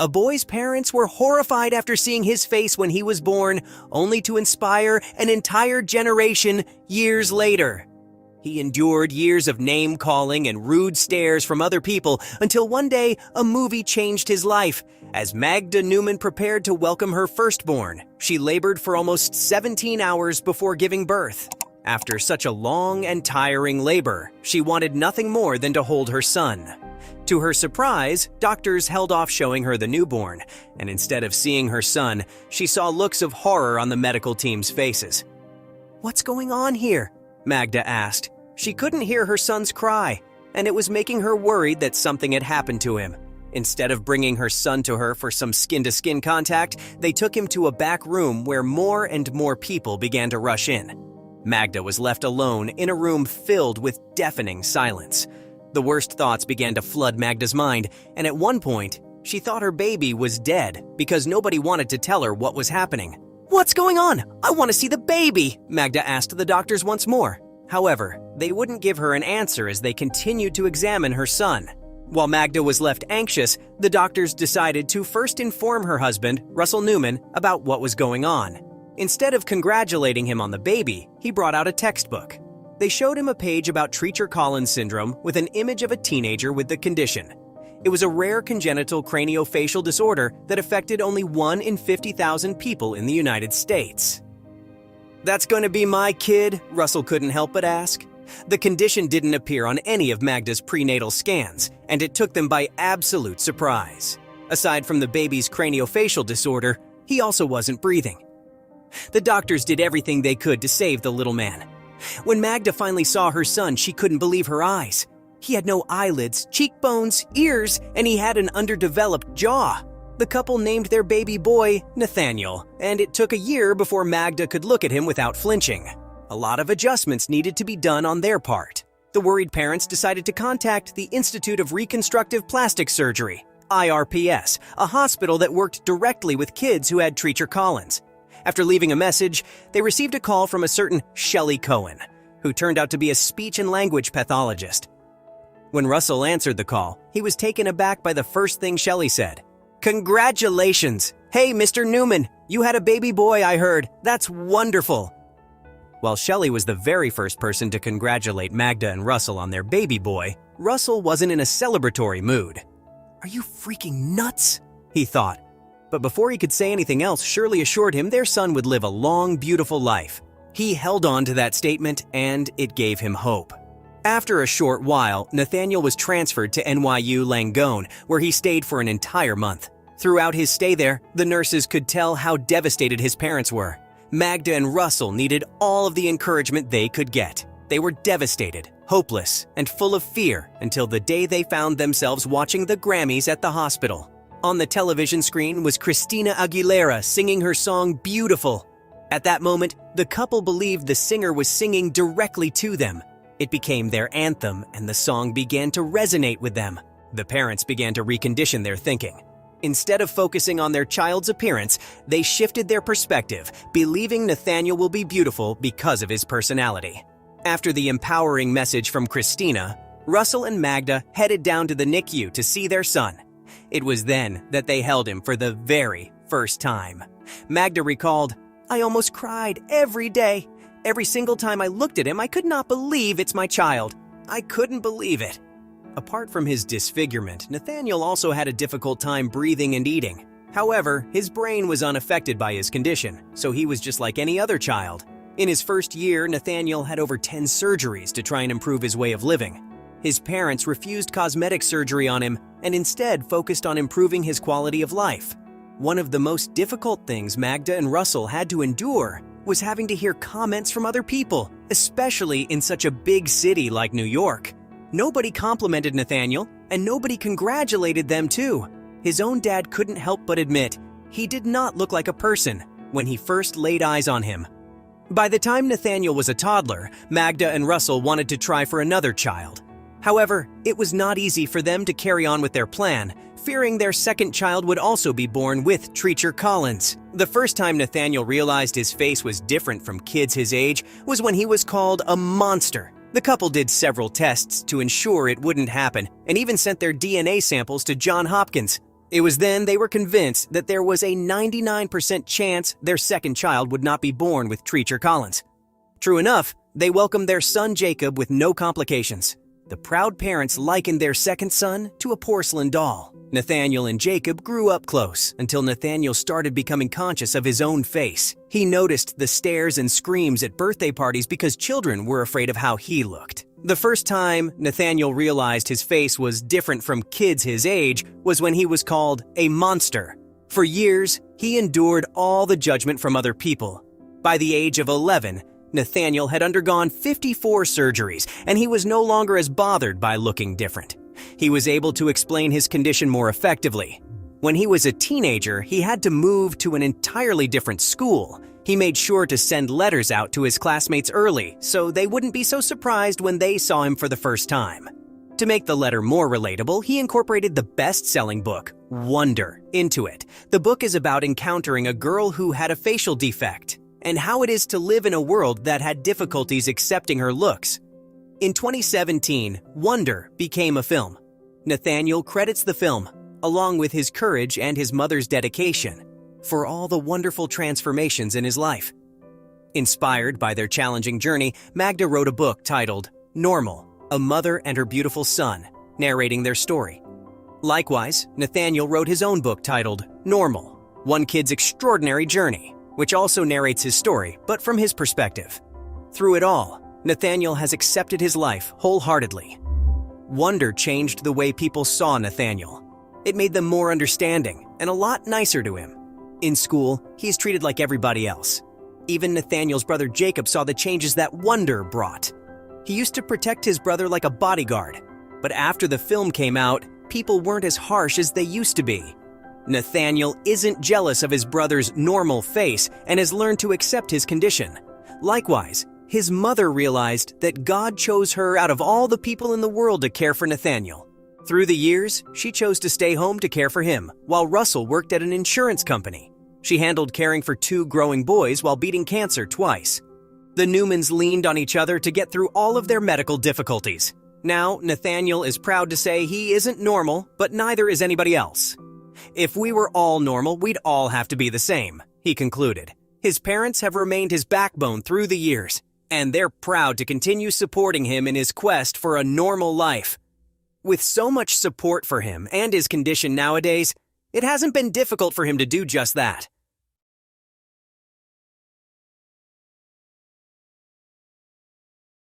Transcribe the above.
A boy's parents were horrified after seeing his face when he was born, only to inspire an entire generation years later. He endured years of name-calling and rude stares from other people until one day a movie changed his life. As Magda Newman prepared to welcome her firstborn, she labored for almost 17 hours before giving birth. After such a long and tiring labor, she wanted nothing more than to hold her son. To her surprise, doctors held off showing her the newborn, and instead of seeing her son, she saw looks of horror on the medical team's faces. "What's going on here?" Magda asked. She couldn't hear her son's cry, and it was making her worried that something had happened to him. Instead of bringing her son to her for some skin-to-skin contact, they took him to a back room where more and more people began to rush in. Magda was left alone in a room filled with deafening silence. The worst thoughts began to flood Magda's mind, and at one point, she thought her baby was dead because nobody wanted to tell her what was happening. "What's going on? I want to see the baby," Magda asked the doctors once more. However, they wouldn't give her an answer as they continued to examine her son. While Magda was left anxious, the doctors decided to first inform her husband, Russell Newman, about what was going on. Instead of congratulating him on the baby, he brought out a textbook. They showed him a page about Treacher-Collins syndrome with an image of a teenager with the condition. It was a rare congenital craniofacial disorder that affected only 1 in 50,000 people in the United States. "That's going to be my kid?" Russell couldn't help but ask. The condition didn't appear on any of Magda's prenatal scans, and it took them by absolute surprise. Aside from the baby's craniofacial disorder, he also wasn't breathing. The doctors did everything they could to save the little man. When Magda finally saw her son, she couldn't believe her eyes. He had no eyelids, cheekbones, ears, and he had an underdeveloped jaw. The couple named their baby boy Nathaniel, and it took a year before Magda could look at him without flinching. A lot of adjustments needed to be done on their part. The worried parents decided to contact the Institute of Reconstructive Plastic Surgery, IRPS, a hospital that worked directly with kids who had Treacher-Collins. After leaving a message, they received a call from a certain Shelley Cohen, who turned out to be a speech and language pathologist. When Russell answered the call, he was taken aback by the first thing Shelley said. "Congratulations! Hey, Mr. Newman, you had a baby boy, I heard. That's wonderful!" While Shelley was the very first person to congratulate Magda and Russell on their baby boy, Russell wasn't in a celebratory mood. "Are you freaking nuts?" he thought. But before he could say anything else, Shirley assured him their son would live a long, beautiful life. He held on to that statement, and it gave him hope. After a short while, Nathaniel was transferred to NYU Langone, where he stayed for an entire month. Throughout his stay there, the nurses could tell how devastated his parents were. Magda and Russell needed all of the encouragement they could get. They were devastated, hopeless, and full of fear until the day they found themselves watching the Grammys at the hospital. On the television screen was Christina Aguilera singing her song Beautiful. At that moment, the couple believed the singer was singing directly to them. It became their anthem, and the song began to resonate with them. The parents began to recondition their thinking. Instead of focusing on their child's appearance, they shifted their perspective, believing Nathaniel will be beautiful because of his personality. After the empowering message from Christina, Russell and Magda headed down to the NICU to see their son. It was then that they held him for the very first time. Magda recalled, "I almost cried every day. Every single time I looked at him, I could not believe it's my child. I couldn't believe it." Apart from his disfigurement, Nathaniel also had a difficult time breathing and eating. However, his brain was unaffected by his condition, so he was just like any other child. In his first year, Nathaniel had over 10 surgeries to try and improve his way of living. His parents refused cosmetic surgery on him and instead focused on improving his quality of life. One of the most difficult things Magda and Russell had to endure was having to hear comments from other people, especially in such a big city like New York. Nobody complimented Nathaniel, and nobody congratulated them too. His own dad couldn't help but admit he did not look like a person when he first laid eyes on him. By the time Nathaniel was a toddler, Magda and Russell wanted to try for another child. However, it was not easy for them to carry on with their plan, fearing their second child would also be born with Treacher-Collins. The first time Nathaniel realized his face was different from kids his age was when he was called a monster. The couple did several tests to ensure it wouldn't happen and even sent their DNA samples to Johns Hopkins. It was then they were convinced that there was a 99% chance their second child would not be born with Treacher Collins. True enough, they welcomed their son Jacob with no complications. The proud parents likened their second son to a porcelain doll. Nathaniel and Jacob grew up close until Nathaniel started becoming conscious of his own face. He noticed the stares and screams at birthday parties because children were afraid of how he looked. The first time Nathaniel realized his face was different from kids his age was when he was called a monster. For years, he endured all the judgment from other people. By the age of 11, Nathaniel had undergone 54 surgeries, and he was no longer as bothered by looking different. He was able to explain his condition more effectively. When he was a teenager, he had to move to an entirely different school. He made sure to send letters out to his classmates early, so they wouldn't be so surprised when they saw him for the first time. To make the letter more relatable, he incorporated the best-selling book, Wonder, into it. The book is about encountering a girl who had a facial defect, and how it is to live in a world that had difficulties accepting her looks. In 2017, Wonder became a film. Nathaniel credits the film, along with his courage and his mother's dedication, for all the wonderful transformations in his life. Inspired by their challenging journey, Magda wrote a book titled Normal, A Mother and Her Beautiful Son, narrating their story. Likewise, Nathaniel wrote his own book titled Normal, One Kid's Extraordinary Journey, which also narrates his story, but from his perspective. Through it all, Nathaniel has accepted his life wholeheartedly. Wonder changed the way people saw Nathaniel. It made them more understanding and a lot nicer to him. In school, he's treated like everybody else. Even Nathaniel's brother Jacob saw the changes that Wonder brought. He used to protect his brother like a bodyguard, but after the film came out, people weren't as harsh as they used to be. Nathaniel isn't jealous of his brother's normal face and has learned to accept his condition. Likewise, his mother realized that God chose her out of all the people in the world to care for Nathaniel. Through the years, she chose to stay home to care for him, while Russell worked at an insurance company. She handled caring for 2 growing boys while beating cancer twice. The Newmans leaned on each other to get through all of their medical difficulties. Now, Nathaniel is proud to say he isn't normal, but neither is anybody else. If we were all normal, we'd all have to be the same, he concluded. His parents have remained his backbone through the years, and they're proud to continue supporting him in his quest for a normal life. With so much support for him and his condition nowadays, it hasn't been difficult for him to do just that.